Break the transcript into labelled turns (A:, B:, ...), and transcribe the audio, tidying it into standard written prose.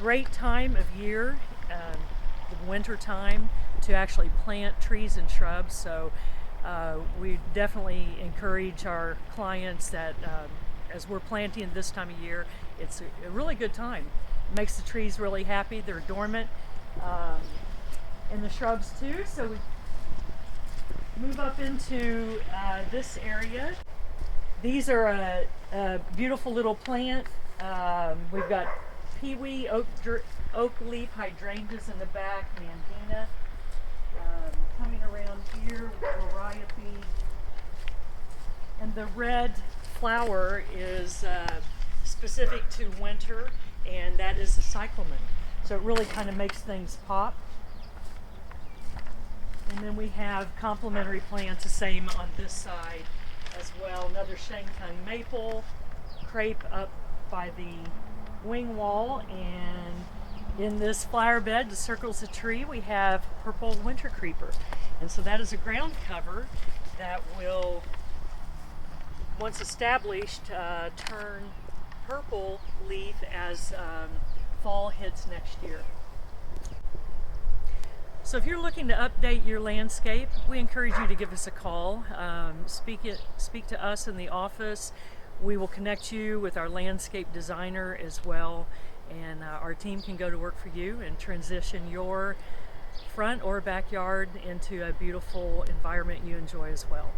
A: great time of year, the winter time, to actually plant trees and shrubs. So we definitely encourage our clients that as we're planting this time of year, it's a really good time. It makes the trees really happy. They're dormant, and the shrubs too. So we move up into this area. These are a beautiful little plant. We've got peewee, oak leaf hydrangeas in the back, mandina. Coming around here, liriope. And the red flower is specific to winter, and that is the cyclamen. So it really kind of makes things pop. And then we have complementary plants, the same on this side as well. Another Shantung maple, crepe up by the wing wall, and in this flower bed that circles the tree, we have purple winter creeper. And so that is a ground cover that will, once established, turn purple leaf as fall hits next year. So if you're looking to update your landscape, we encourage you to give us a call. Speak to us in the office. We will connect you with our landscape designer as well, and our team can go to work for you and transition your front or backyard into a beautiful environment you enjoy as well.